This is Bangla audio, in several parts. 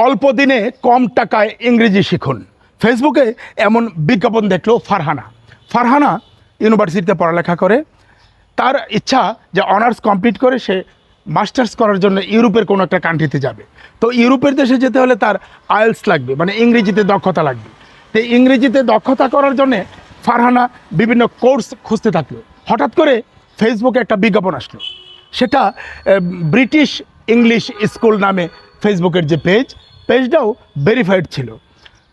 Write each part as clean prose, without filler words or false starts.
অল্প দিনে কম টাকায় ইংরেজি শিখুন। ফেসবুকে এমন বিজ্ঞাপন দেখলো ফারহানা ইউনিভার্সিটিতে পড়ালেখা করে। তার ইচ্ছা যে অনার্স কমপ্লিট করে সে মাস্টার্স করার জন্য ইউরোপের কোনো একটা কান্ট্রিতে যাবে। তো ইউরোপের দেশে যেতে হলে তার আইএলস লাগবে, মানে ইংরেজিতে দক্ষতা লাগবে। তো ইংরেজিতে দক্ষতা করার জন্যে ফারহানা বিভিন্ন কোর্স খুঁজতে থাকলো। হঠাৎ করে ফেসবুকে একটা বিজ্ঞাপন আসলো। সেটা ব্রিটিশ ইংলিশ স্কুল নামে ফেসবুকের যে পেজটাও ভেরিফাইড ছিল।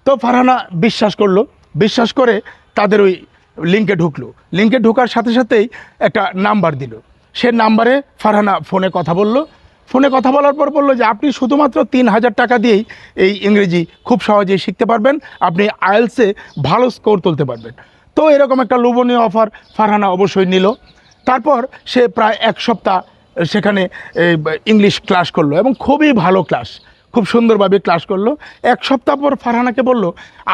তো ফারহানা বিশ্বাস করে তাদের ওই লিঙ্কে ঢোকার সাথে সাথেই একটা নাম্বার দিল। সে নাম্বারে ফারহানা ফোনে কথা বলার পর বললো যে আপনি শুধুমাত্র ৩,০০০ টাকা দিয়েই এই ইংরেজি খুব সহজেই শিখতে পারবেন, আপনি আইএলসে ভালো স্কোর তুলতে পারবেন। তো এরকম একটা লোভনীয় অফার ফারহানা অবশ্যই নিল। তারপর সে প্রায় ১ সপ্তাহ সেখানে ইংলিশ ক্লাস করলো এবং খুবই ভালো ক্লাস, খুব সুন্দরভাবে ক্লাস করলো। ১ সপ্তাহ পর ফারহানাকে বলল,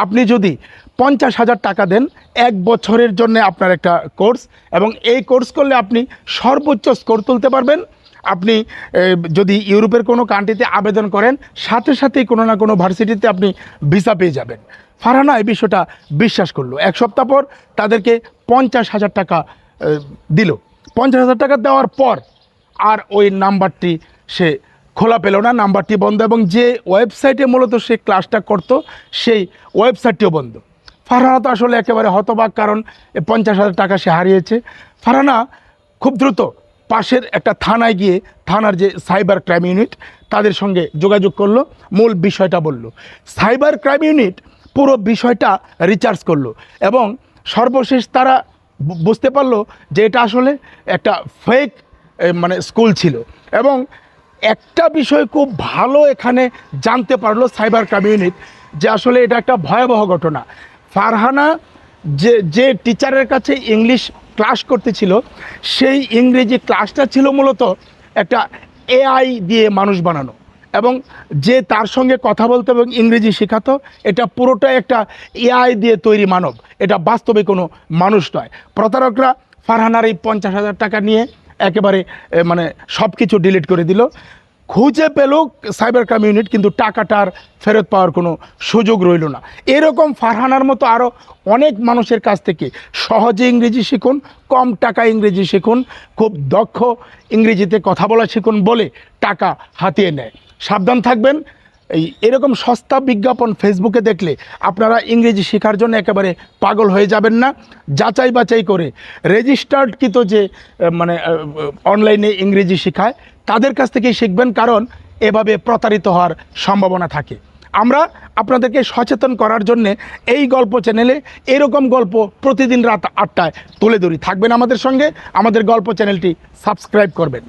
আপনি যদি ৫০,০০০ টাকা দেন ১ বছরের জন্য আপনার একটা কোর্স, এবং এই কোর্স করলে আপনি সর্বোচ্চ স্কোর তুলতে পারবেন। আপনি যদি ইউরোপের কোনো কান্ট্রিতে আবেদন করেন সাথে সাথেই কোনো না কোনো ভার্সিটিতে আপনি ভিসা পেয়ে যাবেন। ফারহানা এই বিষয়টা বিশ্বাস করলো। ১ সপ্তাহ পর তাদেরকে ৫০,০০০ টাকা দিল। ৫০,০০০ টাকা দেওয়ার পর আর ওই নাম্বারটি সে খোলা পেল না, নাম্বারটি বন্ধ, এবং যে ওয়েবসাইটে মূলত সে ক্লাসটা করতো সেই ওয়েবসাইটটিও বন্ধ। ফারহানা তো আসলে একেবারে হতবাক, কারণ ৫০,০০০ টাকা সে হারিয়েছে। ফারহানা খুব দ্রুত পাশের একটা থানায় গিয়ে থানার যে সাইবার ক্রাইম ইউনিট তাদের সঙ্গে যোগাযোগ করলো, মূল বিষয়টা বলল। সাইবার ক্রাইম ইউনিট পুরো বিষয়টা রিসার্চ করলো এবং সর্বশেষ তারা বুঝতে পারলো যে এটা আসলে একটা ফেক মানে স্কুল ছিল। এবং একটা বিষয় খুব ভালো এখানে জানতে পারলো সাইবার ক্রাইম ইউনিট, যে আসলে এটা একটা ভয়াবহ ঘটনা। ফারহানা যে টিচারের কাছে ইংলিশ ক্লাস করতেছিল সেই ইংরেজি ক্লাসটা ছিল মূলত একটা এআই দিয়ে মানুষ বানানো, এবং যে তার সঙ্গে কথা বলতো এবং ইংরেজি শেখাতো এটা পুরোটাই একটা এআই দিয়ে তৈরি মানব, এটা বাস্তবে কোনো মানুষ নয়। প্রতারকরা ফারহানার এই ৫০,০০০ টাকা নিয়ে একেবারে মানে সব কিছু ডিলিট করে দিল। খুঁজে পেল সাইবার ক্রাইম ইউনিট, কিন্তু টাকাটার ফেরত পাওয়ার কোনো সুযোগ রইল না। এরকম ফারহানার মতো আরও অনেক মানুষের কাছ থেকে সহজে ইংরেজি শিখুন, কম টাকা ইংরেজি শিখুন, খুব দক্ষ ইংরেজিতে কথা বলা শিখুন বলে টাকা হাতিয়ে নেয়। সাবধান থাকবেন। এরকম সস্তা বিজ্ঞাপন ফেসবুকে দেখলে আপনারা ইংরেজি শেখার জন্য একেবারে পাগল হয়ে যাবেন না। যাচাই বাছাই করে রেজিস্টার্ডকৃত যে মানে অনলাইনে ইংরেজি শেখায় তাদের কাছ থেকেই শিখবেন, কারণ এভাবে প্রতারিত হওয়ার সম্ভাবনা থাকে। আমরা আপনাদেরকে সচেতন করার জন্যে এই গল্প চ্যানেলে এরকম গল্প প্রতিদিন রাত ৮টায় তুলে ধরি। থাকবেন আমাদের সঙ্গে, আমাদের গল্প চ্যানেলটি সাবস্ক্রাইব করবেন।